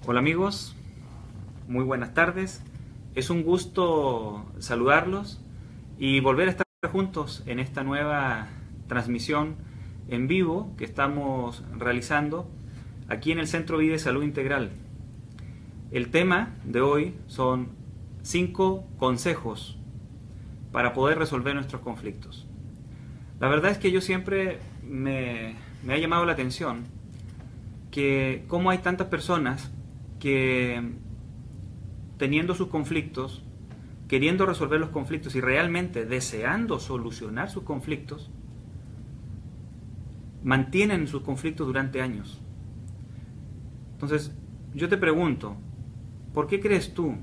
Hola amigos, muy buenas tardes. Es un gusto saludarlos y volver a estar juntos en esta nueva transmisión en vivo que estamos realizando aquí en el Centro Vida y Salud Integral. El tema de hoy son 5 consejos para poder resolver nuestros conflictos. La verdad es que yo siempre me ha llamado la atención que cómo hay tantas personas que teniendo sus conflictos, queriendo resolver los conflictos y realmente deseando solucionar sus conflictos, mantienen sus conflictos durante años. Entonces, yo te pregunto, ¿por qué crees tú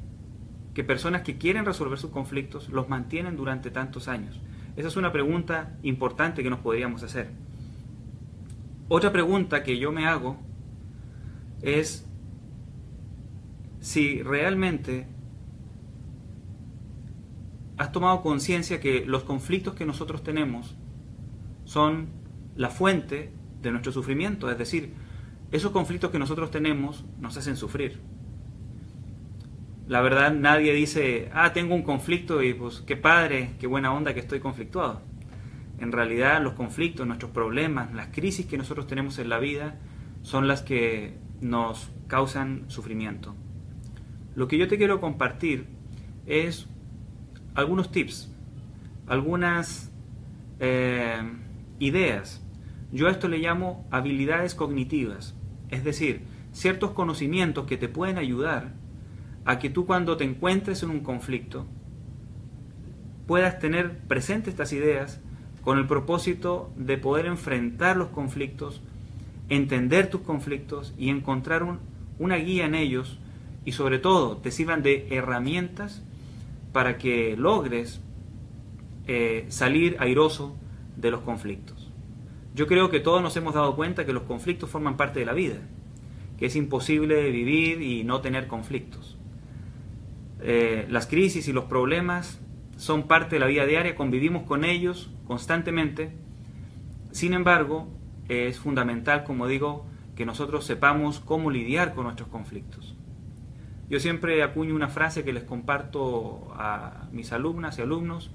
que personas que quieren resolver sus conflictos los mantienen durante tantos años? Esa es una pregunta importante que nos podríamos hacer. Otra pregunta que yo me hago es si realmente has tomado conciencia que los conflictos que nosotros tenemos son la fuente de nuestro sufrimiento. Es decir, esos conflictos que nosotros tenemos nos hacen sufrir. La verdad, nadie dice, tengo un conflicto y pues qué padre, qué buena onda que estoy conflictuado. En realidad, los conflictos, nuestros problemas, las crisis que nosotros tenemos en la vida son las que nos causan sufrimiento. Lo que yo te quiero compartir es algunos tips, algunas ideas. Yo a esto le llamo habilidades cognitivas, es decir, ciertos conocimientos que te pueden ayudar a que tú cuando te encuentres en un conflicto puedas tener presentes estas ideas con el propósito de poder enfrentar los conflictos, entender tus conflictos y encontrar una guía en ellos y sobre todo te sirvan de herramientas para que logres salir airoso de los conflictos. Yo creo que todos nos hemos dado cuenta que los conflictos forman parte de la vida, que es imposible vivir y no tener conflictos. Las crisis y los problemas son parte de la vida diaria, convivimos con ellos constantemente. Sin embargo, es fundamental, como digo, que nosotros sepamos cómo lidiar con nuestros conflictos. Yo siempre acuño una frase que les comparto a mis alumnas y alumnos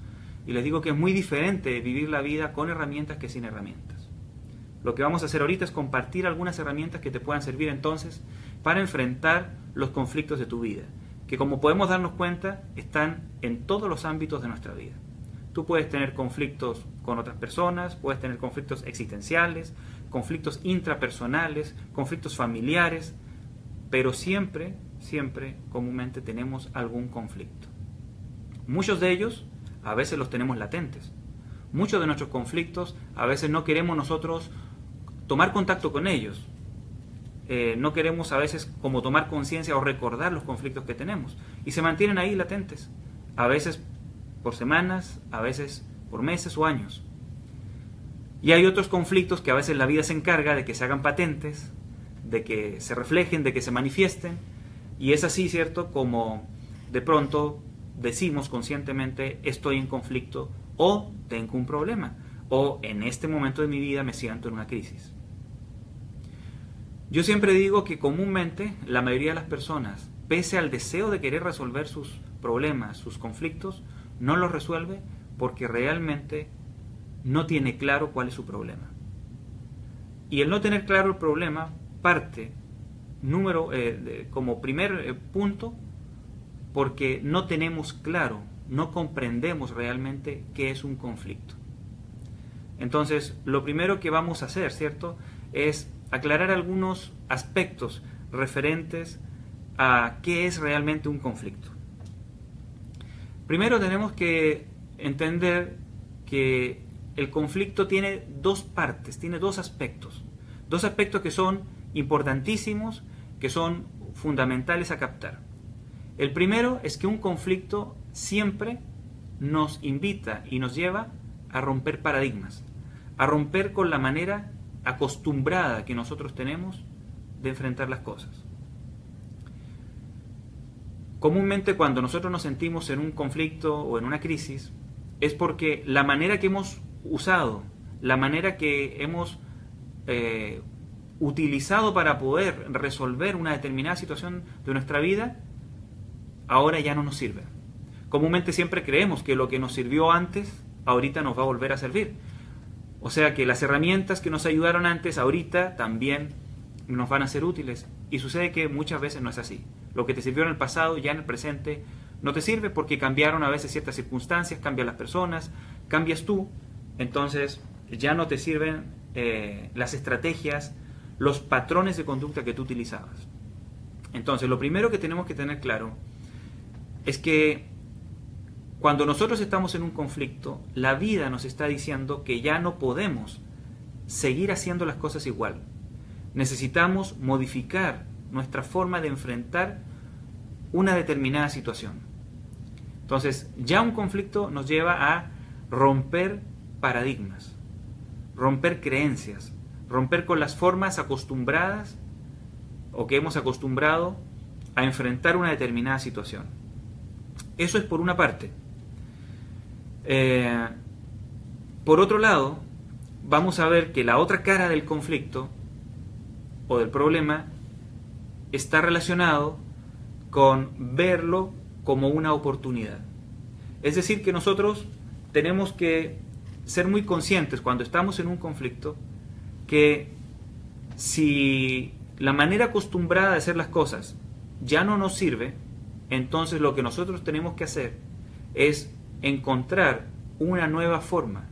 y les digo que es muy diferente vivir la vida con herramientas que sin herramientas. Lo que vamos a hacer ahorita es compartir algunas herramientas que te puedan servir entonces para enfrentar los conflictos de tu vida, que como podemos darnos cuenta están en todos los ámbitos de nuestra vida. Tú puedes tener conflictos con otras personas, puedes tener conflictos existenciales, conflictos intrapersonales, conflictos familiares, pero siempre, comúnmente tenemos algún conflicto. Muchos de ellos a veces los tenemos latentes. Muchos de nuestros conflictos a veces no queremos nosotros tomar contacto con ellos. No queremos a veces como tomar conciencia o recordar los conflictos que tenemos. Y se mantienen ahí latentes. A veces por semanas, a veces por meses o años. Y hay otros conflictos que a veces la vida se encarga de que se hagan patentes, de que se reflejen, de que se manifiesten. Y es así, ¿cierto?, como de pronto decimos conscientemente estoy en conflicto o tengo un problema o en este momento de mi vida me siento en una crisis. Yo siempre digo que comúnmente la mayoría de las personas, pese al deseo de querer resolver sus problemas, sus conflictos, no los resuelve porque realmente no tiene claro cuál es su problema. Y el no tener claro el problema parte como primer punto porque no tenemos claro, no comprendemos realmente qué es un conflicto. Entonces, lo primero que vamos a hacer, ¿cierto?, es aclarar algunos aspectos referentes a qué es realmente un conflicto. Primero tenemos que entender que el conflicto tiene dos partes, tiene dos aspectos que son importantísimos, que son fundamentales a captar. El primero es que un conflicto siempre nos invita y nos lleva a romper paradigmas, a romper con la manera acostumbrada que nosotros tenemos de enfrentar las cosas. Comúnmente cuando nosotros nos sentimos en un conflicto o en una crisis es porque la manera que hemos usado, la manera que hemos utilizado para poder resolver una determinada situación de nuestra vida, ahora ya no nos sirve. Comúnmente siempre creemos que lo que nos sirvió antes, ahorita nos va a volver a servir. O sea que las herramientas que nos ayudaron antes, ahorita también nos van a ser útiles. Y sucede que muchas veces no es así. Lo que te sirvió en el pasado, ya en el presente, no te sirve porque cambiaron a veces ciertas circunstancias, cambian las personas, cambias tú. Entonces ya no te sirven las estrategias, los patrones de conducta que tú utilizabas. Entonces lo primero que tenemos que tener claro es que cuando nosotros estamos en un conflicto, la vida nos está diciendo que ya no podemos seguir haciendo las cosas igual. Necesitamos modificar nuestra forma de enfrentar una determinada situación. Entonces, ya un conflicto nos lleva a romper paradigmas, romper creencias, romper con las formas acostumbradas o que hemos acostumbrado a enfrentar una determinada situación. Eso es por una parte. Por otro lado, vamos a ver que la otra cara del conflicto o del problema está relacionado con verlo como una oportunidad. Es decir, que nosotros tenemos que ser muy conscientes cuando estamos en un conflicto que si la manera acostumbrada de hacer las cosas ya no nos sirve, entonces lo que nosotros tenemos que hacer es encontrar una nueva forma.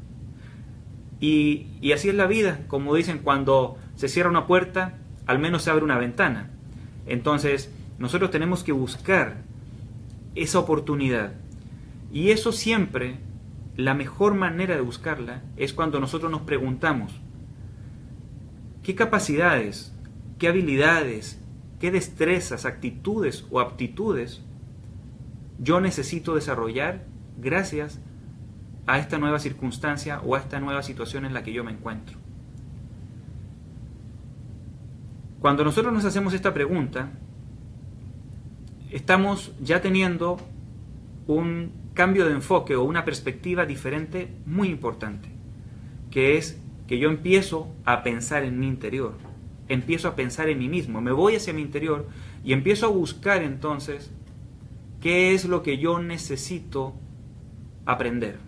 Y así es la vida, como dicen, cuando se cierra una puerta, al menos se abre una ventana. Entonces, nosotros tenemos que buscar esa oportunidad. Y eso siempre, la mejor manera de buscarla es cuando nosotros nos preguntamos, ¿qué capacidades, qué habilidades, qué destrezas, actitudes o aptitudes yo necesito desarrollar gracias a esta nueva circunstancia o a esta nueva situación en la que yo me encuentro? Cuando nosotros nos hacemos esta pregunta, estamos ya teniendo un cambio de enfoque o una perspectiva diferente muy importante, que es que yo empiezo a pensar en mi interior, empiezo a pensar en mí mismo, me voy hacia mi interior y empiezo a buscar entonces qué es lo que yo necesito aprender.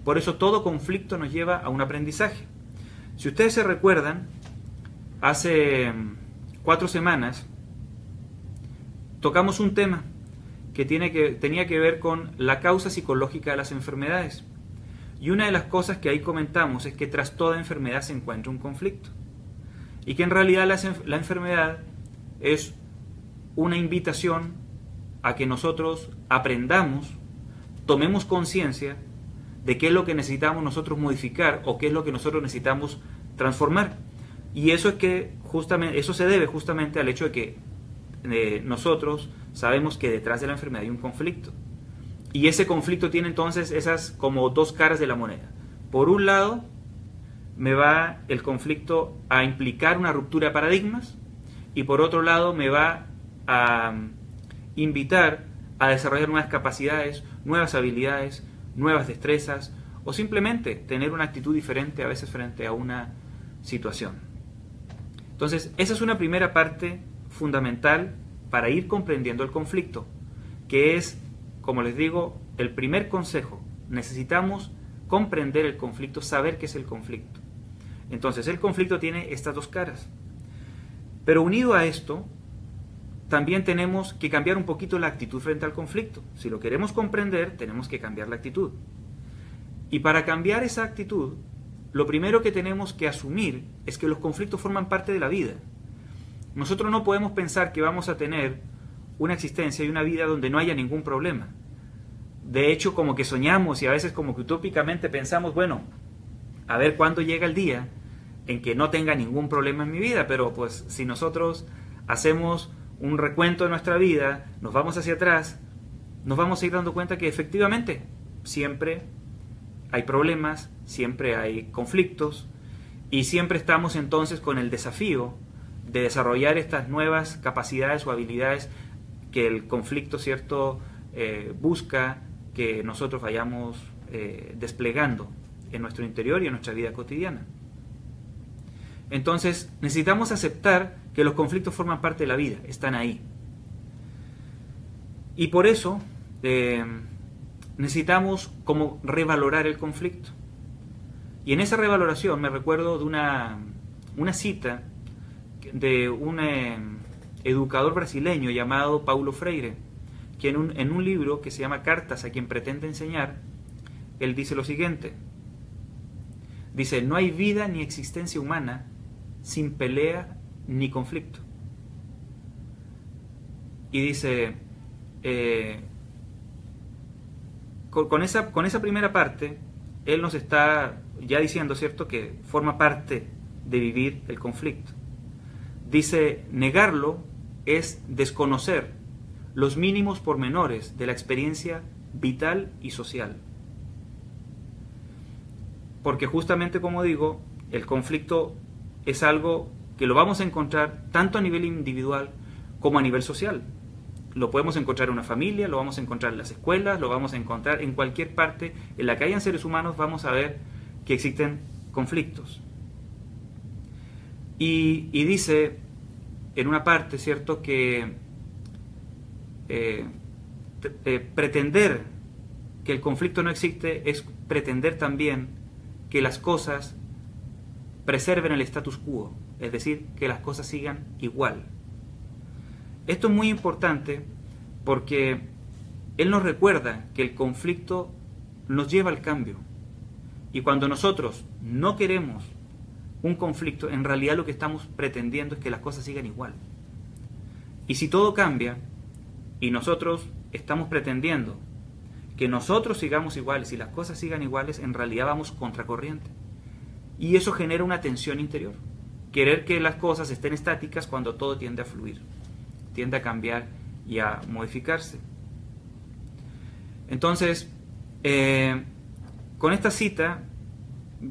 Por eso todo conflicto nos lleva a un aprendizaje. Si ustedes se recuerdan, hace 4 semanas tocamos un tema que tenía que ver con la causa psicológica de las enfermedades. Y una de las cosas que ahí comentamos es que tras toda enfermedad se encuentra un conflicto. Y que en realidad la enfermedad es una invitación a que nosotros aprendamos, tomemos conciencia de qué es lo que necesitamos nosotros modificar o qué es lo que nosotros necesitamos transformar. Y eso se debe justamente al hecho de que nosotros sabemos que detrás de la enfermedad hay un conflicto. Y ese conflicto tiene entonces esas como dos caras de la moneda. Por un lado, me va el conflicto a implicar una ruptura de paradigmas, y por otro lado me va a invitar a desarrollar nuevas capacidades, nuevas habilidades, nuevas destrezas, o simplemente tener una actitud diferente a veces frente a una situación. Entonces, esa es una primera parte fundamental para ir comprendiendo el conflicto, que es, como les digo, el primer consejo. Necesitamos comprender el conflicto, saber qué es el conflicto. Entonces, el conflicto tiene estas dos caras. Pero unido a esto, también tenemos que cambiar un poquito la actitud frente al conflicto. Si lo queremos comprender, tenemos que cambiar la actitud. Y para cambiar esa actitud, lo primero que tenemos que asumir es que los conflictos forman parte de la vida. Nosotros no podemos pensar que vamos a tener una existencia y una vida donde no haya ningún problema. De hecho, como que soñamos y a veces como que utópicamente pensamos, bueno, a ver cuándo llega el día en que no tenga ningún problema en mi vida, pero pues si nosotros hacemos un recuento de nuestra vida, nos vamos hacia atrás, nos vamos a ir dando cuenta que efectivamente siempre hay problemas, siempre hay conflictos y siempre estamos entonces con el desafío de desarrollar estas nuevas capacidades o habilidades que el conflicto, ¿cierto?, busca que nosotros vayamos desplegando en nuestro interior y en nuestra vida cotidiana. Entonces necesitamos aceptar que los conflictos forman parte de la vida, están ahí. Y por eso necesitamos como revalorar el conflicto. Y en esa revaloración me recuerdo de una cita de un educador brasileño llamado Paulo Freire, que en un libro que se llama Cartas a quien pretende enseñar, él dice lo siguiente. Dice, no hay vida ni existencia humana sin pelea ni conflicto. Y dice, con esa primera parte, él nos está ya diciendo, ¿cierto?, que forma parte de vivir el conflicto. Dice, negarlo es desconocer los mínimos pormenores de la experiencia vital y social. Porque justamente, como digo, el conflicto es algo que lo vamos a encontrar tanto a nivel individual como a nivel social. Lo podemos encontrar en una familia, lo vamos a encontrar en las escuelas, lo vamos a encontrar en cualquier parte en la que hayan seres humanos, vamos a ver que existen conflictos. Y dice en una parte, ¿cierto?, que pretender que el conflicto no existe es pretender también que las cosas preserven el status quo, es decir, que las cosas sigan igual. Esto es muy importante porque él nos recuerda que el conflicto nos lleva al cambio. Y cuando nosotros no queremos un conflicto, en realidad lo que estamos pretendiendo es que las cosas sigan igual. Y si todo cambia y nosotros estamos pretendiendo que nosotros sigamos iguales y las cosas sigan iguales, en realidad vamos contracorriente. Y eso genera una tensión interior. Querer que las cosas estén estáticas cuando todo tiende a fluir, tiende a cambiar y a modificarse. Entonces, con esta cita,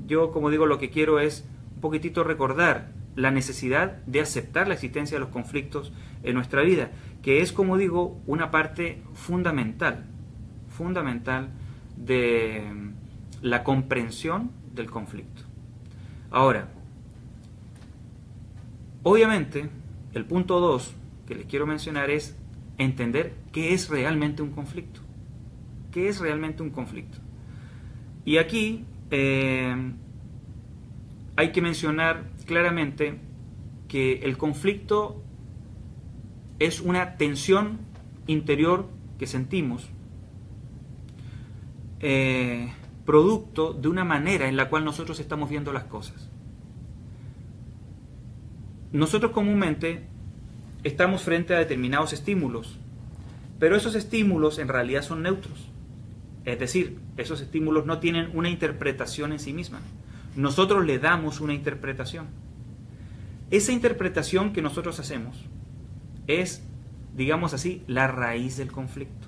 yo, como digo, lo que quiero es un poquitito recordar la necesidad de aceptar la existencia de los conflictos en nuestra vida, que es, como digo, una parte fundamental de la comprensión del conflicto. Ahora, obviamente, el punto 2 que les quiero mencionar es entender qué es realmente un conflicto. ¿Qué es realmente un conflicto? Y aquí hay que mencionar claramente que el conflicto es una tensión interior que sentimos producto de una manera en la cual nosotros estamos viendo las cosas. Nosotros comúnmente estamos frente a determinados estímulos, pero esos estímulos en realidad son neutros. Es decir, esos estímulos no tienen una interpretación en sí misma. Nosotros le damos una interpretación. Esa interpretación que nosotros hacemos es, digamos así, la raíz del conflicto.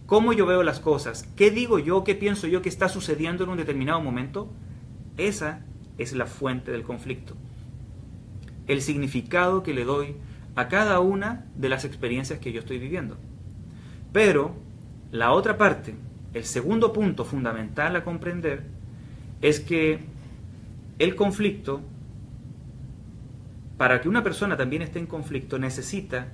¿Cómo yo veo las cosas? ¿Qué digo yo? ¿Qué pienso yo que está sucediendo en un determinado momento? Esa es la fuente del conflicto. El significado que le doy a cada una de las experiencias que yo estoy viviendo. Pero la otra parte, el segundo punto fundamental a comprender, es que el conflicto, para que una persona también esté en conflicto, necesita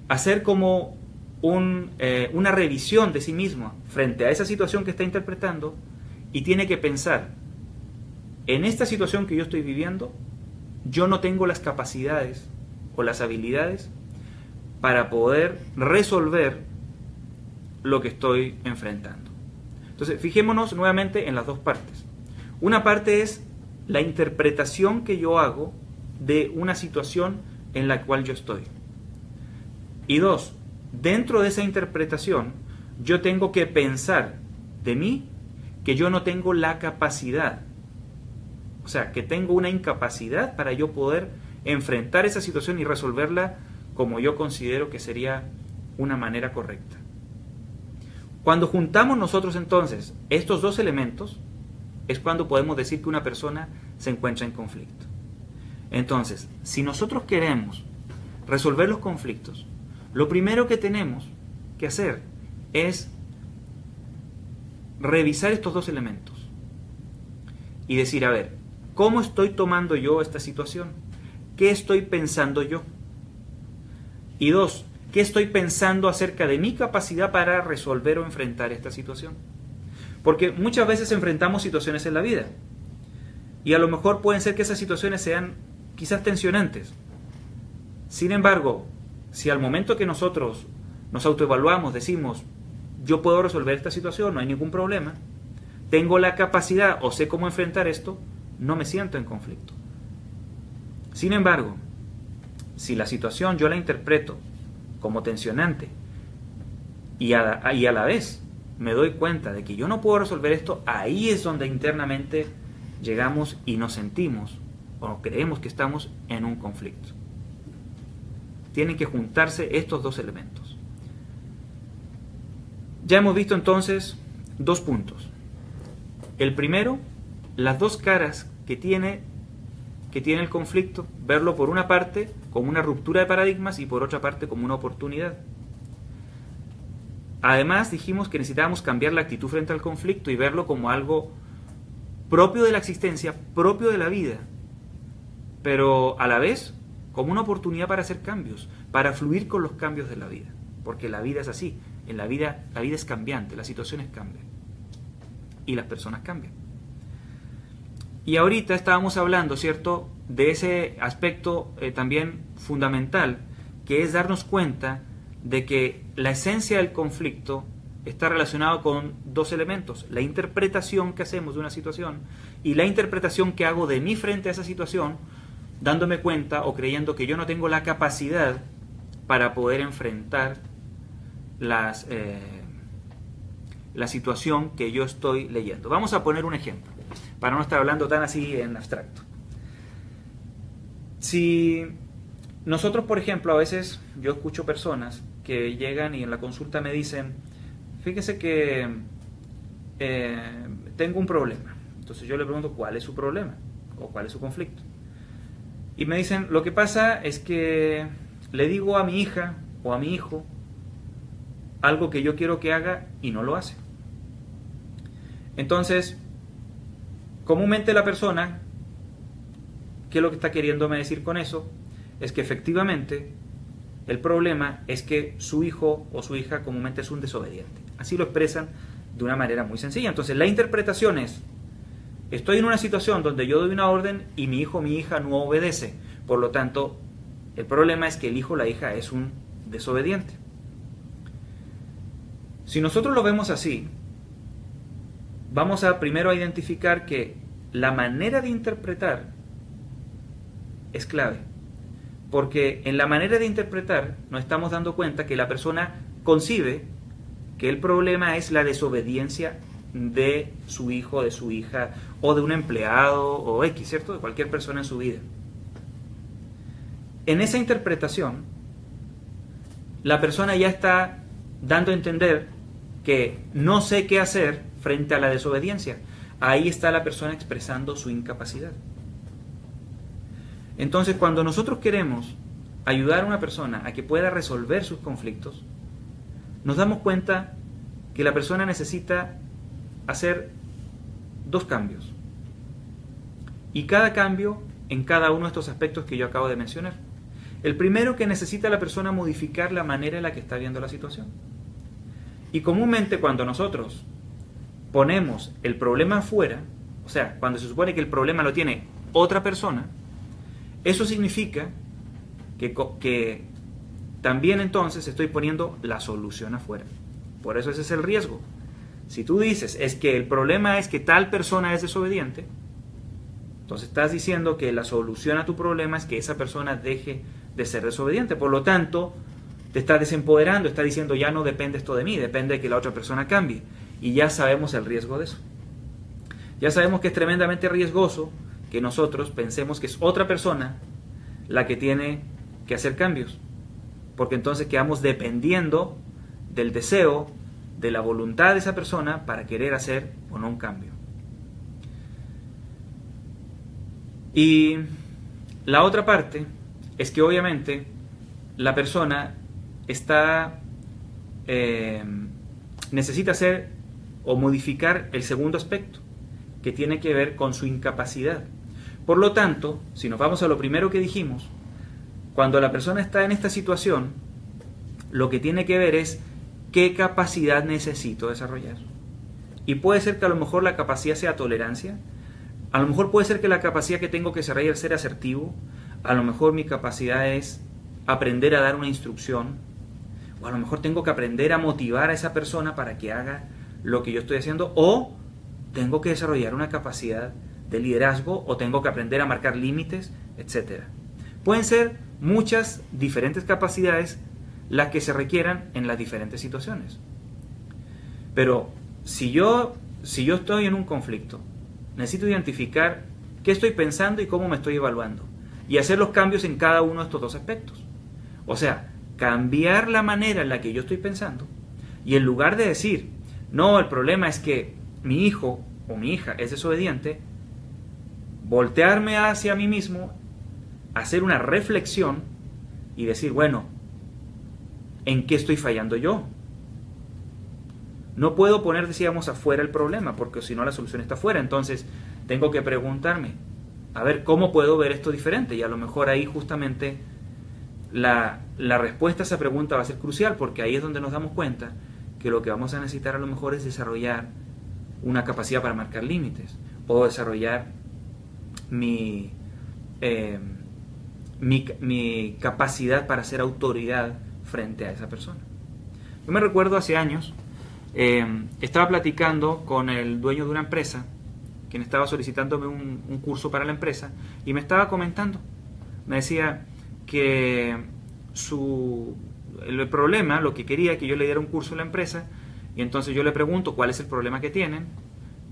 hacer como una revisión de sí mismo frente a esa situación que está interpretando y tiene que pensar, en esta situación que yo estoy viviendo, yo no tengo las capacidades o las habilidades para poder resolver lo que estoy enfrentando. Entonces, fijémonos nuevamente en las dos partes. Una parte es la interpretación que yo hago de una situación en la cual yo estoy. Y dos, dentro de esa interpretación, yo tengo que pensar de mí que yo no tengo la capacidad. O sea, que tengo una incapacidad para yo poder enfrentar esa situación y resolverla como yo considero que sería una manera correcta. Cuando juntamos nosotros entonces estos dos elementos, es cuando podemos decir que una persona se encuentra en conflicto. Entonces, si nosotros queremos resolver los conflictos, lo primero que tenemos que hacer es revisar estos dos elementos y decir, a ver, ¿cómo estoy tomando yo esta situación? ¿Qué estoy pensando yo? Y 2, ¿qué estoy pensando acerca de mi capacidad para resolver o enfrentar esta situación? Porque muchas veces enfrentamos situaciones en la vida y a lo mejor pueden ser que esas situaciones sean quizás tensionantes. Sin embargo, si al momento que nosotros nos autoevaluamos decimos, yo puedo resolver esta situación, no hay ningún problema, tengo la capacidad o sé cómo enfrentar esto, no me siento en conflicto. Sin embargo, si la situación yo la interpreto como tensionante y a la vez me doy cuenta de que yo no puedo resolver esto, ahí es donde internamente llegamos y nos sentimos o creemos que estamos en un conflicto. Tienen que juntarse estos dos elementos. Ya hemos visto entonces 2 puntos. El primero, las 2 caras que tiene el conflicto, verlo por una parte como una ruptura de paradigmas y por otra parte como una oportunidad. Además dijimos que necesitábamos cambiar la actitud frente al conflicto y verlo como algo propio de la existencia, propio de la vida, pero a la vez como una oportunidad para hacer cambios, para fluir con los cambios de la vida, porque la vida es así, en la vida es cambiante, las situaciones cambian y las personas cambian. Y ahorita estábamos hablando, ¿cierto?, de ese aspecto también fundamental, que es darnos cuenta de que la esencia del conflicto está relacionado con 2 elementos, la interpretación que hacemos de una situación y la interpretación que hago de mí frente a esa situación, dándome cuenta o creyendo que yo no tengo la capacidad para poder enfrentar la situación que yo estoy leyendo. Vamos a poner un ejemplo, para no estar hablando tan así en abstracto. Si nosotros, por ejemplo, a veces yo escucho personas que llegan y en la consulta me dicen, fíjese que tengo un problema. Entonces yo le pregunto, ¿cuál es su problema? ¿O cuál es su conflicto? Y me dicen, lo que pasa es que le digo a mi hija o a mi hijo algo que yo quiero que haga y no lo hace. Entonces, comúnmente la persona, ¿qué es lo que está queriéndome decir con eso? Es que efectivamente el problema es que su hijo o su hija comúnmente es un desobediente. Así lo expresan de una manera muy sencilla. Entonces la interpretación es, estoy en una situación donde yo doy una orden y mi hijo o mi hija no obedece. Por lo tanto, el problema es que el hijo o la hija es un desobediente. Si nosotros lo vemos así, vamos a primero a identificar que la manera de interpretar es clave. Porque en la manera de interpretar nos estamos dando cuenta que la persona concibe que el problema es la desobediencia de su hijo, de su hija, o de un empleado, o X, ¿cierto? De cualquier persona en su vida. En esa interpretación, la persona ya está dando a entender que no sé qué hacer frente a la desobediencia. Ahí está la persona expresando su incapacidad. Entonces, cuando nosotros queremos ayudar a una persona a que pueda resolver sus conflictos, nos damos cuenta que la persona necesita hacer 2 cambios. Y cada cambio en cada uno de estos aspectos que yo acabo de mencionar. El primero, que necesita la persona modificar la manera en la que está viendo la situación. Y comúnmente cuando nosotros ponemos el problema afuera, o sea, cuando se supone que el problema lo tiene otra persona, eso significa que también entonces estoy poniendo la solución afuera. Por eso ese es el riesgo. Si tú dices, es que el problema es que tal persona es desobediente, entonces estás diciendo que la solución a tu problema es que esa persona deje de ser desobediente. Por lo tanto, te estás desempoderando, estás diciendo, ya no depende esto de mí, depende de que la otra persona cambie. Y ya sabemos el riesgo de eso. Ya sabemos que es tremendamente riesgoso que nosotros pensemos que es otra persona la que tiene que hacer cambios, porque entonces quedamos dependiendo del deseo, de la voluntad de esa persona para querer hacer o no un cambio. Y la otra parte es que obviamente la persona necesita hacer o modificar el segundo aspecto, que tiene que ver con su incapacidad. Por lo tanto, si nos vamos a lo primero que dijimos, cuando la persona está en esta situación, lo que tiene que ver es qué capacidad necesito desarrollar. Y puede ser que a lo mejor la capacidad sea tolerancia, a lo mejor puede ser que la capacidad que tengo que desarrollar es ser asertivo, a lo mejor mi capacidad es aprender a dar una instrucción, o a lo mejor tengo que aprender a motivar a esa persona para que haga lo que yo estoy haciendo, o tengo que desarrollar una capacidad de liderazgo, o tengo que aprender a marcar límites, etc. Pueden ser muchas diferentes capacidades las que se requieran en las diferentes situaciones. Pero si yo estoy en un conflicto, necesito identificar qué estoy pensando y cómo me estoy evaluando, y hacer los cambios en cada uno de estos dos aspectos. O sea, cambiar la manera en la que yo estoy pensando, y en lugar de decir, no, el problema es que mi hijo o mi hija es desobediente, voltearme hacia mí mismo, hacer una reflexión y decir, bueno, ¿en qué estoy fallando yo? No puedo poner, decíamos, afuera el problema, porque si no la solución está afuera. Entonces tengo que preguntarme, a ver, ¿cómo puedo ver esto diferente? Y a lo mejor ahí justamente la respuesta a esa pregunta va a ser crucial, porque ahí es donde nos damos cuenta que lo que vamos a necesitar a lo mejor es desarrollar una capacidad para marcar límites, o desarrollar mi capacidad para ser autoridad frente a esa persona. Yo me recuerdo hace años, estaba platicando con el dueño de una empresa, quien estaba solicitándome un curso para la empresa, y me estaba comentando, me decía que el problema, lo que quería, que yo le diera un curso a la empresa, y entonces yo le pregunto cuál es el problema que tienen,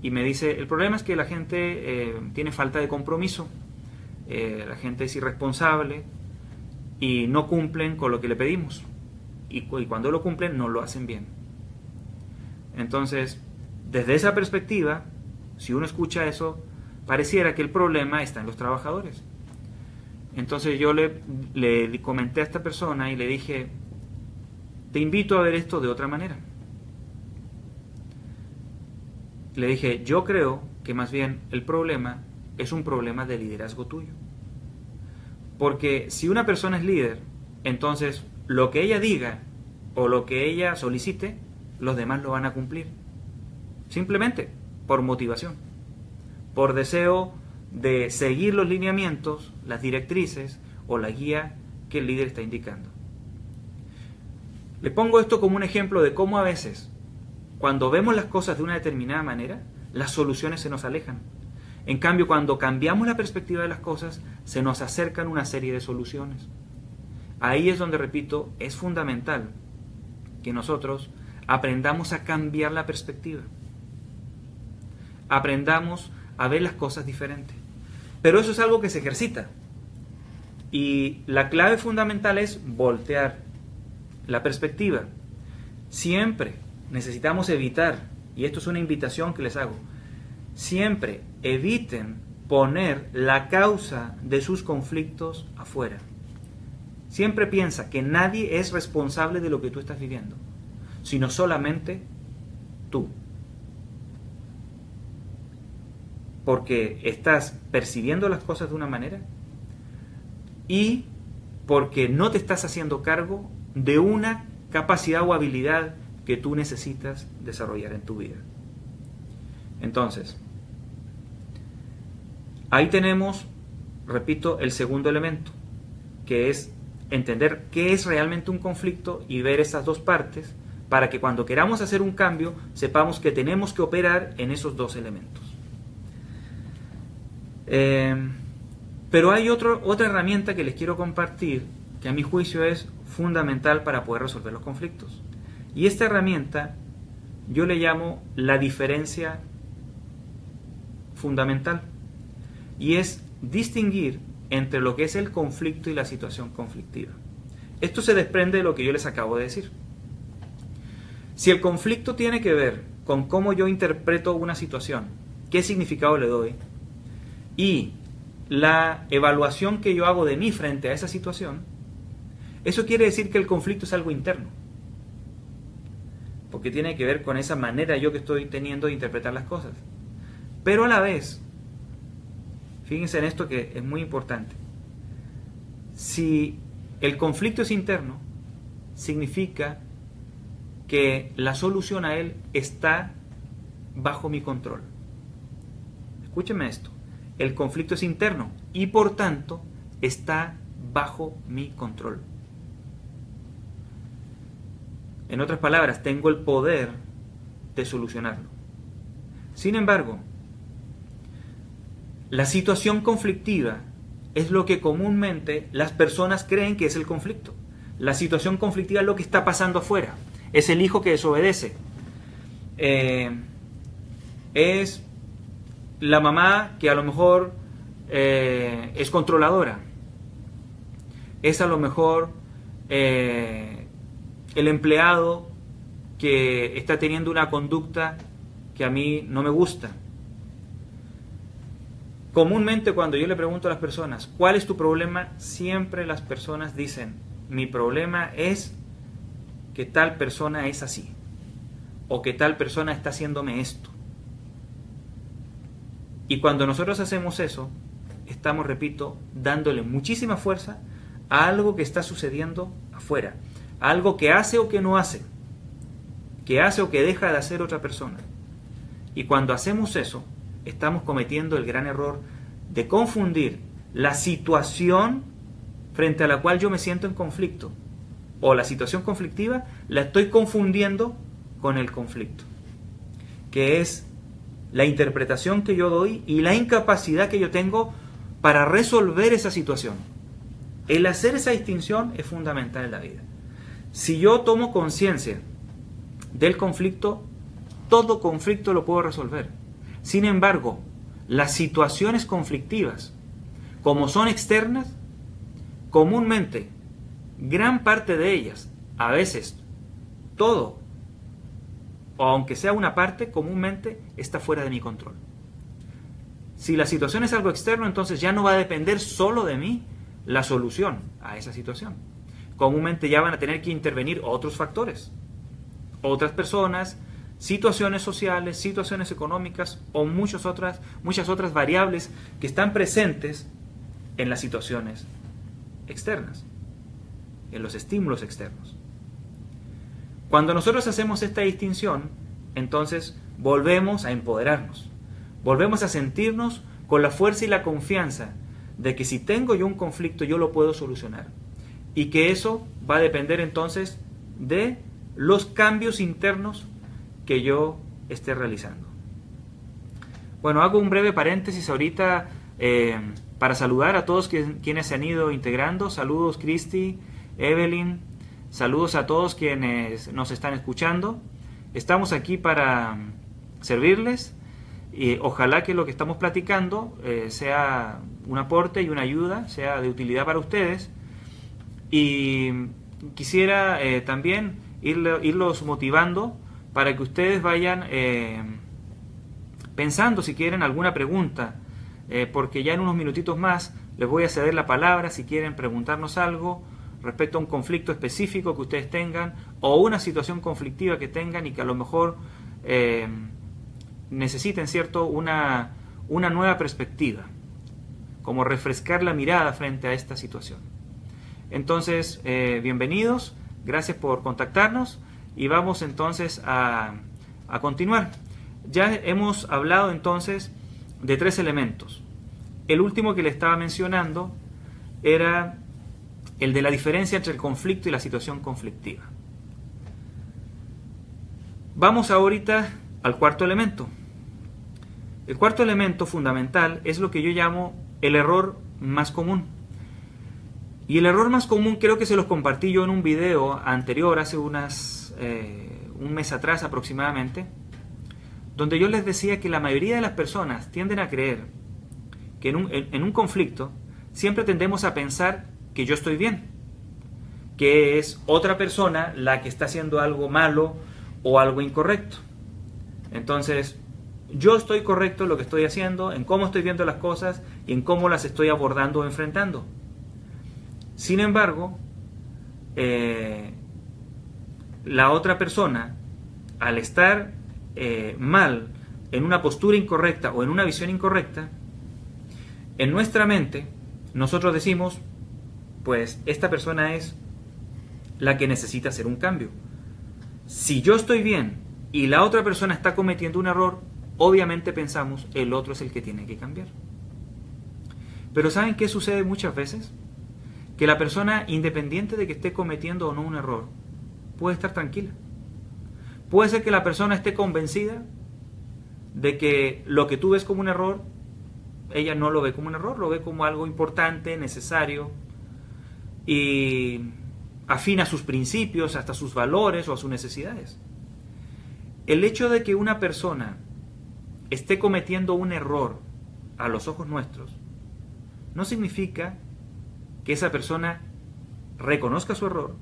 y me dice, el problema es que la gente tiene falta de compromiso, la gente es irresponsable y no cumplen con lo que le pedimos, y cuando lo cumplen no lo hacen bien. Entonces, desde esa perspectiva, si uno escucha eso, pareciera que el problema está en los trabajadores. Entonces yo le comenté a esta persona y le dije, te invito a ver esto de otra manera. Le dije, yo creo que más bien el problema es un problema de liderazgo tuyo. Porque si una persona es líder, entonces lo que ella diga o lo que ella solicite, los demás lo van a cumplir. Simplemente por motivación, por deseo de seguir los lineamientos, las directrices o la guía que el líder está indicando. Le pongo esto como un ejemplo de cómo a veces, cuando vemos las cosas de una determinada manera, las soluciones se nos alejan. En cambio, cuando cambiamos la perspectiva de las cosas, se nos acercan una serie de soluciones. Ahí es donde, repito, es fundamental que nosotros aprendamos a cambiar la perspectiva. Aprendamos a ver las cosas diferentes. Pero eso es algo que se ejercita. Y la clave fundamental es voltear la perspectiva. Siempre necesitamos evitar, y esto es una invitación que les hago, siempre eviten poner la causa de sus conflictos afuera. Siempre piensa que nadie es responsable de lo que tú estás viviendo, sino solamente tú. Porque estás percibiendo las cosas de una manera y porque no te estás haciendo cargo de una capacidad o habilidad que tú necesitas desarrollar en tu vida. Entonces, ahí tenemos, repito, el segundo elemento, que es entender qué es realmente un conflicto y ver esas dos partes para que cuando queramos hacer un cambio sepamos que tenemos que operar en esos dos elementos. Pero hay otra herramienta que les quiero compartir que a mi juicio es fundamental para poder resolver los conflictos. Y esta herramienta yo le llamo la diferencia fundamental. Y es distinguir entre lo que es el conflicto y la situación conflictiva. Esto se desprende de lo que yo les acabo de decir. Si el conflicto tiene que ver con cómo yo interpreto una situación, qué significado le doy, y la evaluación que yo hago de mí frente a esa situación, eso quiere decir que el conflicto es algo interno. Porque tiene que ver con esa manera yo que estoy teniendo de interpretar las cosas. Pero a la vez, Fíjense en esto que es muy importante. Si el conflicto es interno, significa que la solución a él está bajo mi control. Escúcheme esto. El conflicto es interno y por tanto está bajo mi control. En otras palabras, tengo el poder de solucionarlo. Sin embargo, la situación conflictiva es lo que comúnmente las personas creen que es el conflicto. La situación conflictiva es lo que está pasando afuera. Es el hijo que desobedece. Es la mamá que a lo mejor es controladora. Es a lo mejor el empleado que está teniendo una conducta que a mí no me gusta. Comúnmente cuando yo le pregunto a las personas, ¿cuál es tu problema? Siempre las personas dicen, mi problema es que tal persona es así, o que tal persona está haciéndome esto. Y cuando nosotros hacemos eso, estamos, repito, dándole muchísima fuerza a algo que está sucediendo afuera, a algo que hace o que no hace, que hace o que deja de hacer otra persona. Y cuando hacemos eso, estamos cometiendo el gran error de confundir la situación frente a la cual yo me siento en conflicto, o la situación conflictiva, la estoy confundiendo con el conflicto, que es la interpretación que yo doy y la incapacidad que yo tengo para resolver esa situación. El hacer esa distinción es fundamental en la vida. Si yo tomo conciencia del conflicto, todo conflicto lo puedo resolver. Sin embargo, las situaciones conflictivas, como son externas, comúnmente, gran parte de ellas, a veces todo, o aunque sea una parte, comúnmente está fuera de mi control. Si la situación es algo externo, entonces ya no va a depender solo de mí la solución a esa situación. Comúnmente ya van a tener que intervenir otros factores, otras personas, situaciones sociales, situaciones económicas o muchas otras variables que están presentes en las situaciones externas, en los estímulos externos. Cuando nosotros hacemos esta distinción, entonces volvemos a empoderarnos, volvemos a sentirnos con la fuerza y la confianza de que si tengo yo un conflicto yo lo puedo solucionar y que eso va a depender entonces de los cambios internos que yo esté realizando. Bueno, hago un breve paréntesis ahorita para saludar a todos quienes se han ido integrando. Saludos Cristi, Evelyn, saludos a todos quienes nos están escuchando. Estamos aquí para servirles y ojalá que lo que estamos platicando sea un aporte y una ayuda, sea de utilidad para ustedes. Y quisiera también irlos motivando para que ustedes vayan pensando si quieren alguna pregunta, porque ya en unos minutitos más les voy a ceder la palabra si quieren preguntarnos algo respecto a un conflicto específico que ustedes tengan o una situación conflictiva que tengan y que a lo mejor necesiten, ¿cierto?, una nueva perspectiva, como refrescar la mirada frente a esta situación. Entonces, bienvenidos, gracias por contactarnos y vamos entonces a continuar. Ya hemos hablado entonces de 3 elementos. El último que le estaba mencionando era el de la diferencia entre el conflicto y la situación conflictiva. Vamos ahorita al cuarto elemento. El cuarto elemento fundamental es lo que yo llamo el error más común. Y el error más común creo que se los compartí yo en un video anterior, hace un mes atrás aproximadamente, donde yo les decía que la mayoría de las personas tienden a creer que en un conflicto siempre tendemos a pensar que yo estoy bien, que es otra persona la que está haciendo algo malo o algo incorrecto. Entonces, yo estoy correcto en lo que estoy haciendo, en cómo estoy viendo las cosas y en cómo las estoy abordando o enfrentando. Sin embargo, la otra persona, al estar mal, en una postura incorrecta o en una visión incorrecta, En nuestra mente, nosotros decimos, pues esta persona es la que necesita hacer un cambio. Si yo estoy bien y la otra persona está cometiendo un error, obviamente pensamos, el otro es el que tiene que cambiar. Pero ¿saben qué sucede muchas veces? Que la persona, independiente de que esté cometiendo o no un error, puede estar tranquila. Puede ser que la persona esté convencida de que lo que tú ves como un error, ella no lo ve como un error, lo ve como algo importante, necesario, y afín a sus principios, hasta sus valores o a sus necesidades. El hecho de que una persona esté cometiendo un error a los ojos nuestros no significa que esa persona reconozca su error,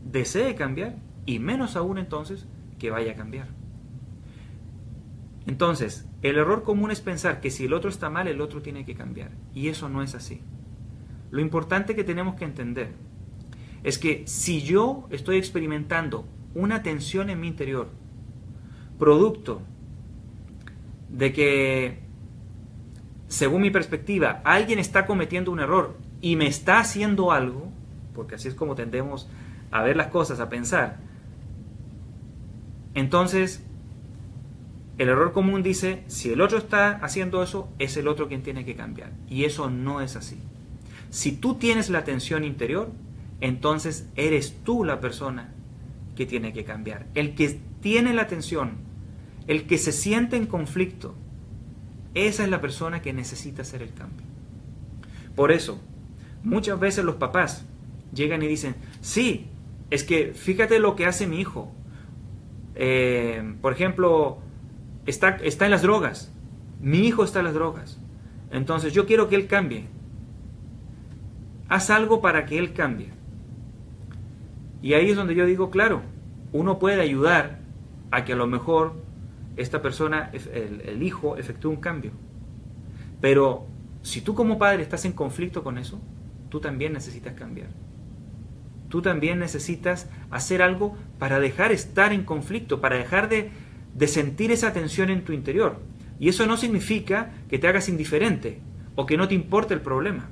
desee cambiar y menos aún entonces que vaya a cambiar. Entonces, el error común es pensar que si el otro está mal, el otro tiene que cambiar. Y eso no es así. Lo importante que tenemos que entender es que si yo estoy experimentando una tensión en mi interior, producto de que, según mi perspectiva, alguien está cometiendo un error y me está haciendo algo, porque así es como tendemos a ver las cosas, a pensar, entonces el error común dice, si el otro está haciendo eso, es el otro quien tiene que cambiar. Y eso no es así. Si tú tienes la tensión interior, entonces eres tú la persona que tiene que cambiar. El que tiene la tensión, el que se siente en conflicto, esa es la persona que necesita hacer el cambio. Por eso, muchas veces los papás llegan y dicen, sí, es que fíjate lo que hace mi hijo. Por ejemplo, está en las drogas. Mi hijo está en las drogas. Entonces yo quiero que él cambie. Haz algo para que él cambie. Y ahí es donde yo digo, claro, uno puede ayudar a que a lo mejor esta persona, el hijo, efectúe un cambio. Pero si tú como padre estás en conflicto con eso, tú también necesitas cambiar. Tú también necesitas hacer algo para dejar estar en conflicto, para dejar de sentir esa tensión en tu interior. Y eso no significa que te hagas indiferente o que no te importe el problema.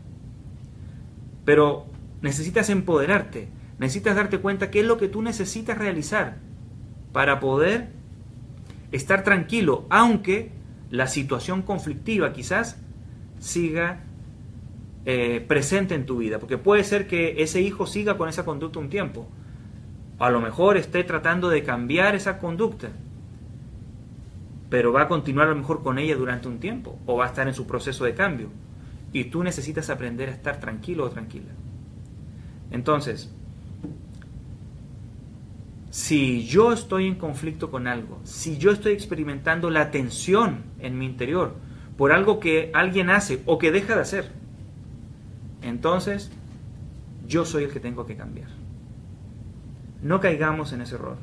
Pero necesitas empoderarte, necesitas darte cuenta qué es lo que tú necesitas realizar para poder estar tranquilo, aunque la situación conflictiva quizás siga presente en tu vida, porque puede ser que ese hijo siga con esa conducta un tiempo, a lo mejor esté tratando de cambiar esa conducta, pero va a continuar a lo mejor con ella durante un tiempo, o va a estar en su proceso de cambio, y tú necesitas aprender a estar tranquilo o tranquila. Entonces, si yo estoy en conflicto con algo, si yo estoy experimentando la tensión en mi interior por algo que alguien hace o que deja de hacer, entonces yo soy el que tengo que cambiar. No caigamos en ese error.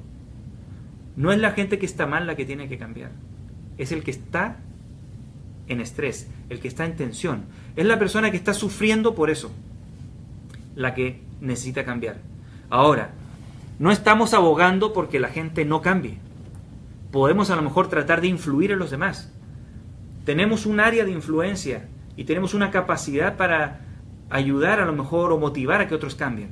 No es la gente que está mal la que tiene que cambiar. Es el que está en estrés, el que está en tensión. Es la persona que está sufriendo por eso la que necesita cambiar. Ahora, no estamos abogando porque la gente no cambie. Podemos a lo mejor tratar de influir en los demás. Tenemos un área de influencia y tenemos una capacidad para ayudar a lo mejor o motivar a que otros cambien.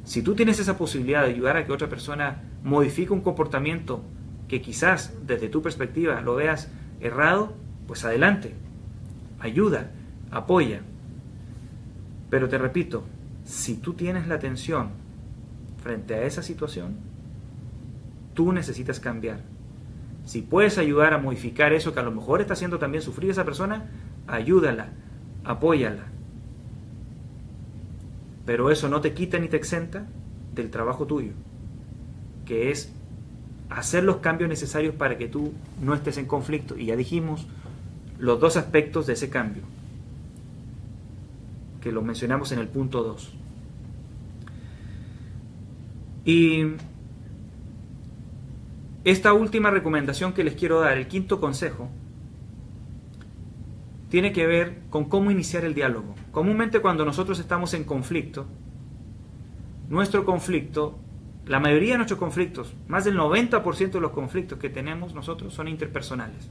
Si tú tienes esa posibilidad de ayudar a que otra persona modifique un comportamiento que quizás desde tu perspectiva lo veas errado, pues adelante, ayuda, apoya. Pero te repito, si tú tienes la atención frente a esa situación, tú necesitas cambiar. Si puedes ayudar a modificar eso que a lo mejor está haciendo también sufrir a esa persona, ayúdala, apóyala. Pero eso no te quita ni te exenta del trabajo tuyo, que es hacer los cambios necesarios para que tú no estés en conflicto. Y ya dijimos los dos aspectos de ese cambio, que lo mencionamos en el punto 2. Y esta última recomendación que les quiero dar, el quinto consejo, tiene que ver con cómo iniciar el diálogo. Comúnmente cuando nosotros estamos en conflicto, nuestro conflicto, la mayoría de nuestros conflictos, más del 90% de los conflictos que tenemos nosotros son interpersonales.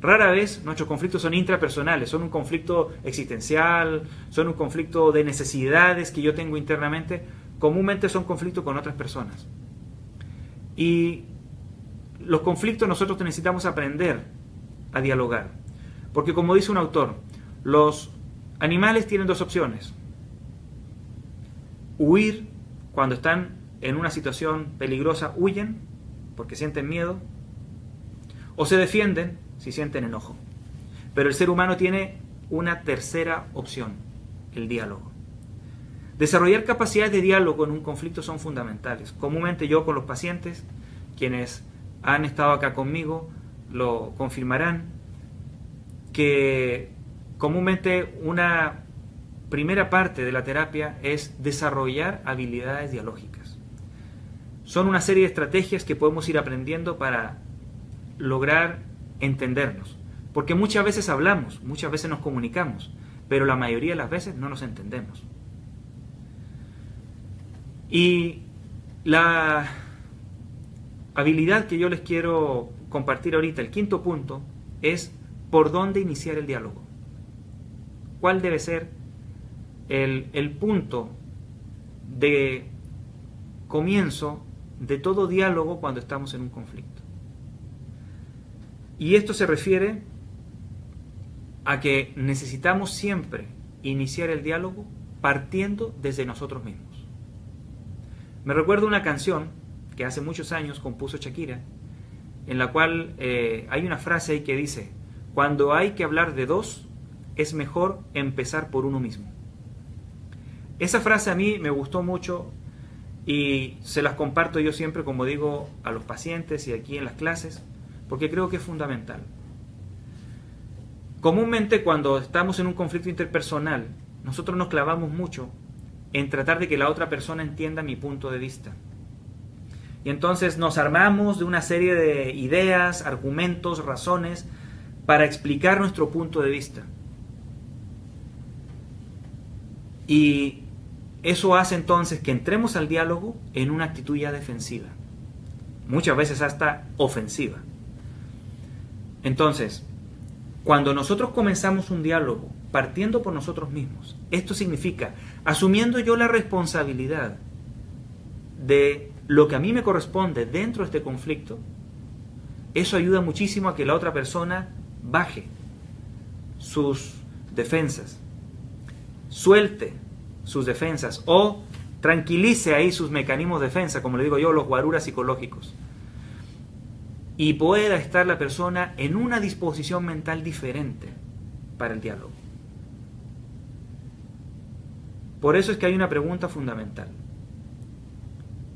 Rara vez nuestros conflictos son intrapersonales, son un conflicto existencial, son un conflicto de necesidades que yo tengo internamente. Comúnmente son conflictos con otras personas. Y los conflictos nosotros necesitamos aprender a dialogar. Porque como dice un autor, los animales tienen dos opciones. Huir cuando están en una situación peligrosa, huyen porque sienten miedo, o se defienden si sienten enojo. Pero el ser humano tiene una tercera opción, el diálogo. Desarrollar capacidades de diálogo en un conflicto son fundamentales. Comúnmente yo con los pacientes, quienes han estado acá conmigo, lo confirmarán, que comúnmente una primera parte de la terapia es desarrollar habilidades dialógicas. Son una serie de estrategias que podemos ir aprendiendo para lograr entendernos. Porque muchas veces hablamos, muchas veces nos comunicamos, pero la mayoría de las veces no nos entendemos. Y la habilidad que yo les quiero compartir ahorita, el quinto punto, es por dónde iniciar el diálogo. ¿Cuál debe ser el punto de comienzo de todo diálogo cuando estamos en un conflicto? Y esto se refiere a que necesitamos siempre iniciar el diálogo partiendo desde nosotros mismos. Me recuerdo una canción que hace muchos años compuso Shakira, en la cual hay una frase ahí que dice: cuando hay que hablar de dos, es mejor empezar por uno mismo. Esa frase a mí me gustó mucho y se las comparto yo siempre, como digo, a los pacientes y aquí en las clases, porque creo que es fundamental. Comúnmente cuando estamos en un conflicto interpersonal, nosotros nos clavamos mucho en tratar de que la otra persona entienda mi punto de vista. Y entonces nos armamos de una serie de ideas, argumentos, razones para explicar nuestro punto de vista. Y eso hace entonces que entremos al diálogo en una actitud ya defensiva, muchas veces hasta ofensiva. Entonces, cuando nosotros comenzamos un diálogo partiendo por nosotros mismos, esto significa asumiendo yo la responsabilidad de lo que a mí me corresponde dentro de este conflicto, eso ayuda muchísimo a que la otra persona baje sus defensas, suelte sus defensas o tranquilice ahí sus mecanismos de defensa, como le digo yo, los guaruras psicológicos, y pueda estar la persona en una disposición mental diferente para el diálogo. Por eso es que hay una pregunta fundamental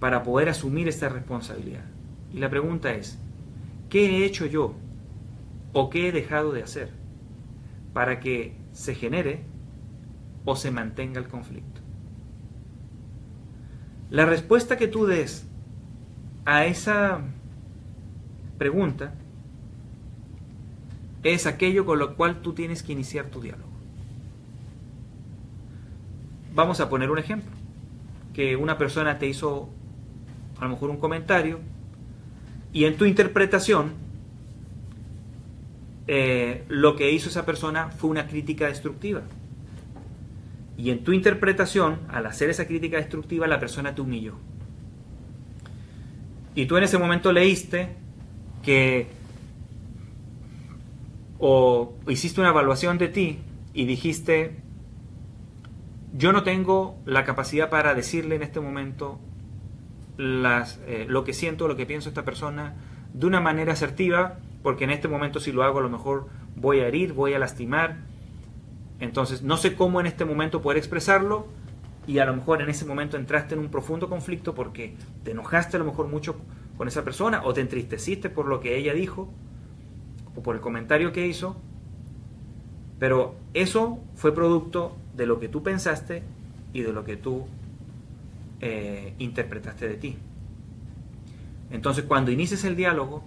para poder asumir esta responsabilidad. Y la pregunta es: ¿qué he hecho yo o qué he dejado de hacer para que se genere o se mantenga el conflicto? La respuesta que tú des a esa pregunta es aquello con lo cual tú tienes que iniciar tu diálogo. Vamos a poner un ejemplo, que una persona te hizo a lo mejor un comentario y en tu interpretación lo que hizo esa persona fue una crítica destructiva. Y en tu interpretación, al hacer esa crítica destructiva, la persona te humilló. Y tú en ese momento leíste o hiciste una evaluación de ti y dijiste: yo no tengo la capacidad para decirle en este momento lo que siento, lo que pienso a esta persona de una manera asertiva, porque en este momento si lo hago a lo mejor voy a herir, voy a lastimar. Entonces no sé cómo en este momento poder expresarlo, y a lo mejor en ese momento entraste en un profundo conflicto porque te enojaste a lo mejor mucho con esa persona o te entristeciste por lo que ella dijo o por el comentario que hizo, pero eso fue producto de lo que tú pensaste y de lo que tú interpretaste de ti. Entonces cuando inicies el diálogo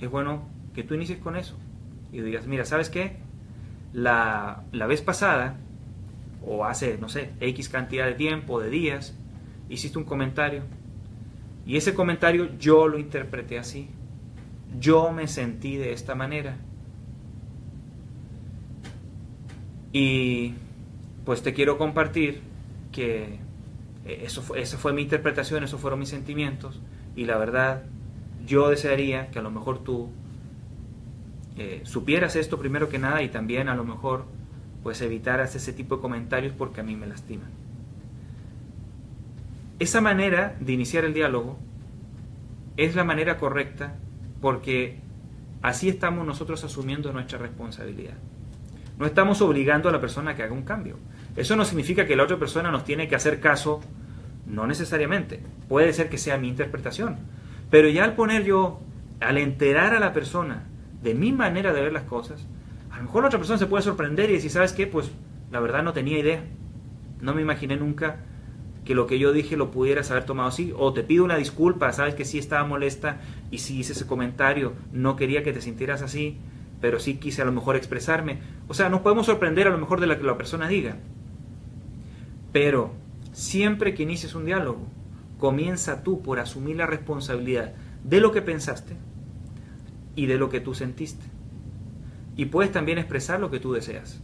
es bueno que tú inicies con eso y digas: mira, ¿sabes qué? La vez pasada, o hace, no sé, X cantidad de tiempo, de días, hiciste un comentario y ese comentario yo lo interpreté así, yo me sentí de esta manera Y pues te quiero compartir que esa fue mi interpretación, esos fueron mis sentimientos, y la verdad yo desearía que a lo mejor tú supieras esto primero que nada, y también a lo mejor pues evitaras ese tipo de comentarios porque a mí me lastiman. Esa manera de iniciar el diálogo es la manera correcta, porque así estamos nosotros asumiendo nuestra responsabilidad. No estamos obligando a la persona a que haga un cambio. Eso no significa que la otra persona nos tiene que hacer caso, no necesariamente. Puede ser que sea mi interpretación. Pero ya al enterar a la persona de mi manera de ver las cosas, a lo mejor la otra persona se puede sorprender y decir, ¿sabes qué? Pues la verdad no tenía idea. No me imaginé nunca que lo que yo dije lo pudieras haber tomado así, o te pido una disculpa, sabes que sí estaba molesta y sí hice ese comentario, no quería que te sintieras así, pero sí quise a lo mejor expresarme. O sea, nos podemos sorprender a lo mejor de lo que la persona diga, pero siempre que inicies un diálogo, comienza tú por asumir la responsabilidad de lo que pensaste y de lo que tú sentiste, y puedes también expresar lo que tú deseas.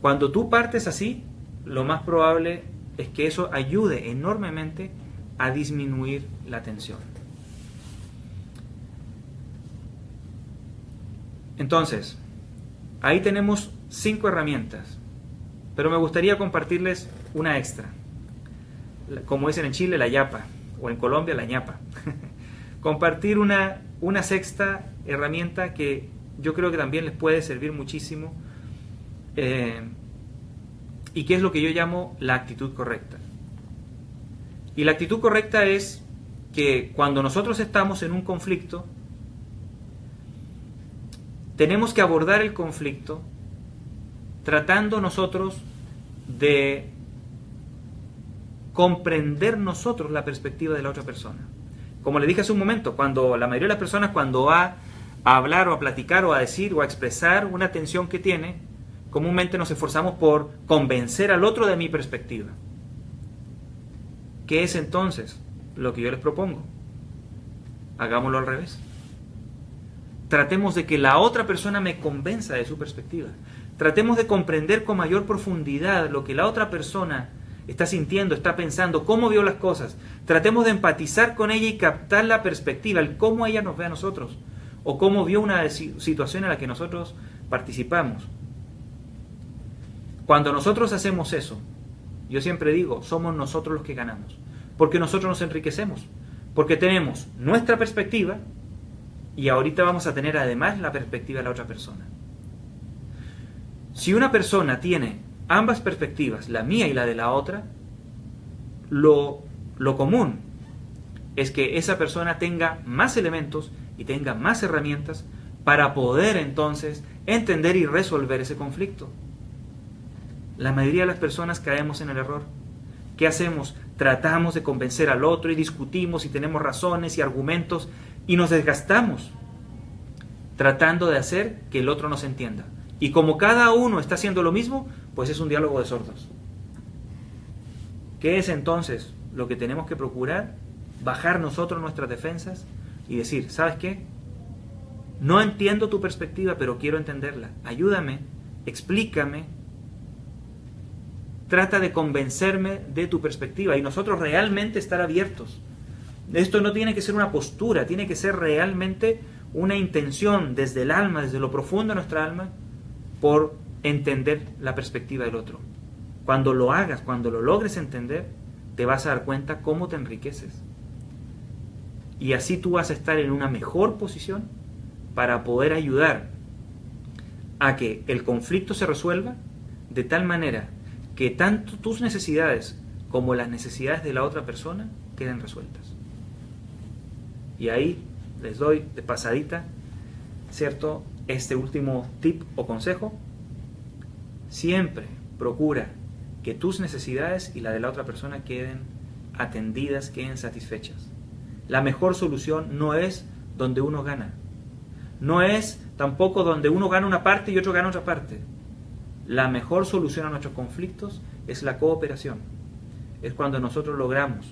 Cuando tú partes así, lo más probable es que eso ayude enormemente a disminuir la tensión. Entonces, ahí tenemos 5 herramientas, pero me gustaría compartirles una extra. Como dicen en Chile, la yapa, o en Colombia, la ñapa. Compartir una sexta herramienta que yo creo que también les puede servir muchísimo, y que es lo que yo llamo la actitud correcta. Y la actitud correcta es que cuando nosotros estamos en un conflicto, tenemos que abordar el conflicto tratando nosotros de comprender nosotros la perspectiva de la otra persona. Como le dije hace un momento, cuando la mayoría de las personas cuando va a hablar o a platicar o a decir o a expresar una tensión que tiene, comúnmente nos esforzamos por convencer al otro de mi perspectiva. ¿Qué es entonces lo que yo les propongo? Hagámoslo al revés. Tratemos de que la otra persona me convenza de su perspectiva. Tratemos de comprender con mayor profundidad lo que la otra persona está sintiendo, está pensando, cómo vio las cosas. Tratemos de empatizar con ella y captar la perspectiva, el cómo ella nos ve a nosotros, o cómo vio una situación en la que nosotros participamos. Cuando nosotros hacemos eso, yo siempre digo, somos nosotros los que ganamos, porque nosotros nos enriquecemos, porque tenemos nuestra perspectiva y ahorita vamos a tener además la perspectiva de la otra persona. Si una persona tiene ambas perspectivas, la mía y la de la otra, lo común es que esa persona tenga más elementos y tenga más herramientas para poder entonces entender y resolver ese conflicto. La mayoría de las personas caemos en el error. ¿Qué hacemos? Tratamos de convencer al otro y discutimos y tenemos razones y argumentos y nos desgastamos tratando de hacer que el otro nos entienda. Y como cada uno está haciendo lo mismo, pues es un diálogo de sordos. ¿Qué es entonces lo que tenemos que procurar? Bajar nosotros nuestras defensas y decir, ¿sabes qué? No entiendo tu perspectiva, pero quiero entenderla. Ayúdame, explícame. Trata de convencerme de tu perspectiva y nosotros realmente estar abiertos. Esto no tiene que ser una postura, tiene que ser realmente una intención desde el alma, desde lo profundo de nuestra alma, por entender la perspectiva del otro. Cuando lo hagas, cuando lo logres entender, te vas a dar cuenta cómo te enriqueces. Y así tú vas a estar en una mejor posición para poder ayudar a que el conflicto se resuelva de tal manera que tanto tus necesidades como las necesidades de la otra persona queden resueltas. Y ahí les doy de pasadita, ¿cierto?, este último tip o consejo. Siempre procura que tus necesidades y la de la otra persona queden atendidas, queden satisfechas. La mejor solución no es donde uno gana. No es tampoco donde uno gana una parte y otro gana otra parte. La mejor solución a nuestros conflictos es la cooperación. Es cuando nosotros logramos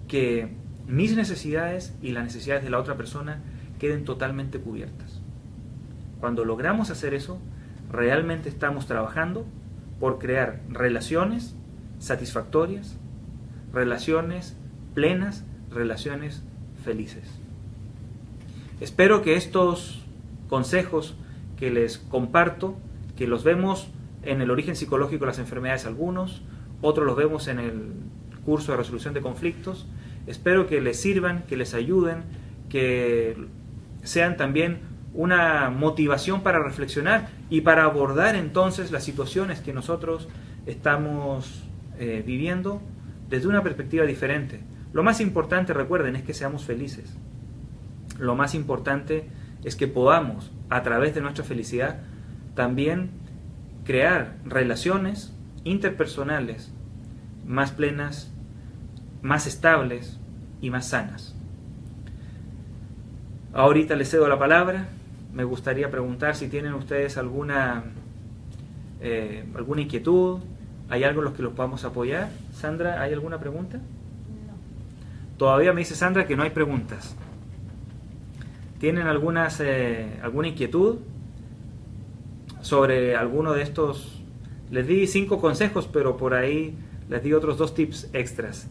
que mis necesidades y las necesidades de la otra persona queden totalmente cubiertas. Cuando logramos hacer eso, realmente estamos trabajando por crear relaciones satisfactorias, relaciones plenas, relaciones felices. Espero que estos consejos que les comparto, que los vemos en el origen psicológico de las enfermedades algunos, otros los vemos en el curso de resolución de conflictos, espero que les sirvan, que les ayuden, que sean también una motivación para reflexionar y para abordar entonces las situaciones que nosotros estamos viviendo desde una perspectiva diferente. Lo más importante, recuerden, es que seamos felices. Lo más importante es que podamos, a través de nuestra felicidad, también crear relaciones interpersonales más plenas, más estables y más sanas. Ahorita les cedo la palabra. Me gustaría preguntar si tienen ustedes alguna inquietud. ¿Hay algo en lo que los podamos apoyar? Sandra, ¿hay alguna pregunta? No. Todavía me dice Sandra que no hay preguntas. ¿Tienen alguna inquietud sobre alguno de estos? Les di 5 consejos, pero por ahí les di otros 2 tips extras.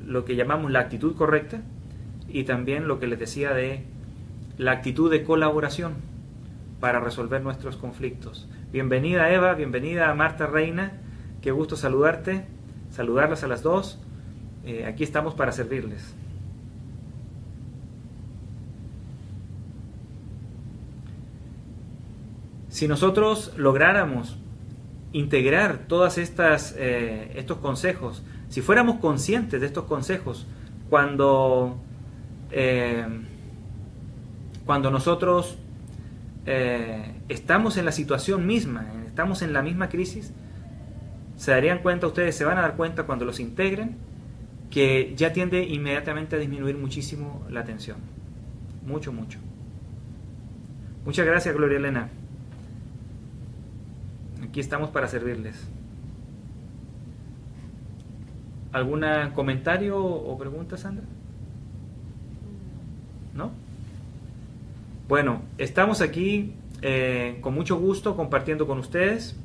Lo que llamamos la actitud correcta y también lo que les decía de la actitud de colaboración para resolver nuestros conflictos. Bienvenida Eva, bienvenida Marta Reina, qué gusto saludarte, saludarlas a las dos. Aquí estamos para servirles. Si nosotros lográramos integrar todas estos consejos, si fuéramos conscientes de estos consejos cuando nosotros estamos en la situación misma, estamos en la misma crisis, se darían cuenta, ustedes se van a dar cuenta cuando los integren, que ya tiende inmediatamente a disminuir muchísimo la tensión. Mucho, mucho. Muchas gracias, Gloria Elena. Aquí estamos para servirles. ¿Algún comentario o pregunta, Sandra? ¿No? Bueno, estamos aquí con mucho gusto compartiendo con ustedes.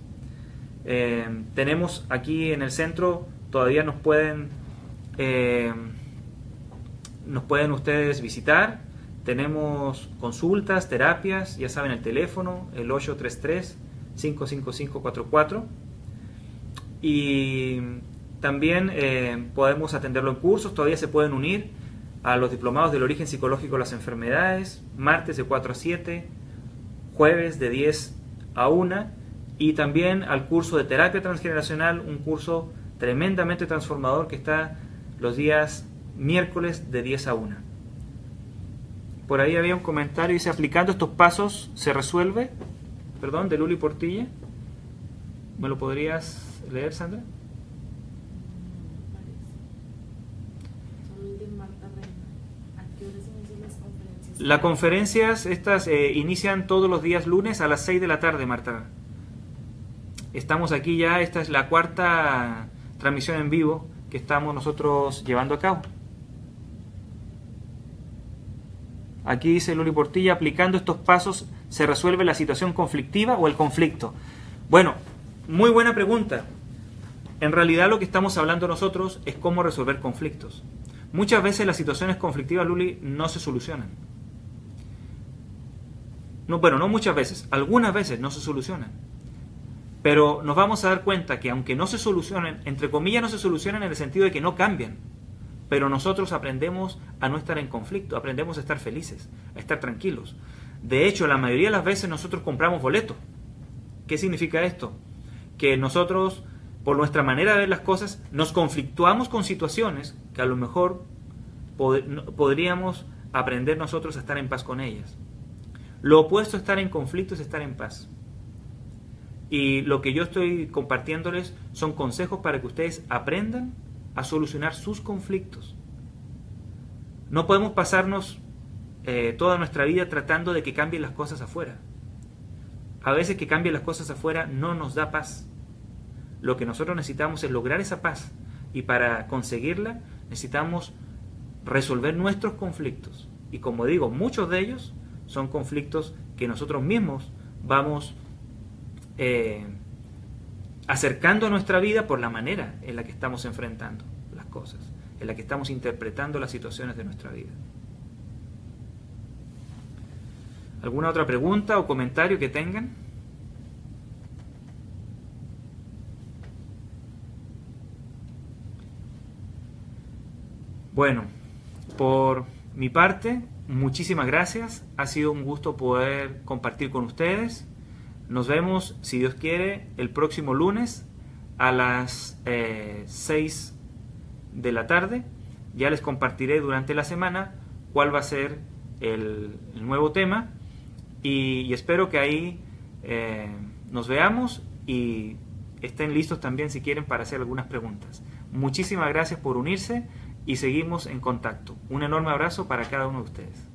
Tenemos aquí en el centro, todavía nos pueden ustedes visitar. Tenemos consultas, terapias, ya saben el teléfono, el 833-55544. Y también podemos atenderlo en cursos, todavía se pueden unir a los diplomados del origen psicológico de las enfermedades, martes de 4 a 7, jueves de 10 a 1, y también al curso de terapia transgeneracional, un curso tremendamente transformador que está los días miércoles de 10 a 1. Por ahí había un comentario, dice, aplicando estos pasos se resuelve, perdón, de Luli Portilla. ¿Me lo podrías leer, Sandra? Las conferencias estas inician todos los días lunes a las 6 de la tarde, Marta. Estamos aquí ya, esta es la 4ª transmisión en vivo que estamos nosotros llevando a cabo. Aquí dice Luli Portilla, aplicando estos pasos se resuelve la situación conflictiva o el conflicto. Bueno, muy buena pregunta. En realidad lo que estamos hablando nosotros es cómo resolver conflictos. Muchas veces las situaciones conflictivas, Luli, no se solucionan. No, bueno, no muchas veces, algunas veces no se solucionan. Pero nos vamos a dar cuenta que aunque no se solucionen, entre comillas no se solucionan en el sentido de que no cambian, pero nosotros aprendemos a no estar en conflicto, aprendemos a estar felices, a estar tranquilos. De hecho, la mayoría de las veces nosotros compramos boletos. ¿Qué significa esto? Que nosotros, por nuestra manera de ver las cosas, nos conflictuamos con situaciones que a lo mejor podríamos aprender nosotros a estar en paz con ellas. Lo opuesto a estar en conflicto es estar en paz. Y lo que yo estoy compartiéndoles son consejos para que ustedes aprendan a solucionar sus conflictos. No podemos pasarnos toda nuestra vida tratando de que cambien las cosas afuera. A veces que cambien las cosas afuera no nos da paz. Lo que nosotros necesitamos es lograr esa paz. Y para conseguirla necesitamos resolver nuestros conflictos. Y como digo, muchos de ellos son conflictos que nosotros mismos vamos acercando nuestra vida por la manera en la que estamos enfrentando las cosas, en la que estamos interpretando las situaciones de nuestra vida. ¿Alguna otra pregunta o comentario que tengan? Bueno, por mi parte, muchísimas gracias. Ha sido un gusto poder compartir con ustedes. Nos vemos, si Dios quiere, el próximo lunes a las 6 de la tarde. Ya les compartiré durante la semana cuál va a ser el nuevo tema. Y espero que ahí nos veamos y estén listos también si quieren para hacer algunas preguntas. Muchísimas gracias por unirse y seguimos en contacto. Un enorme abrazo para cada uno de ustedes.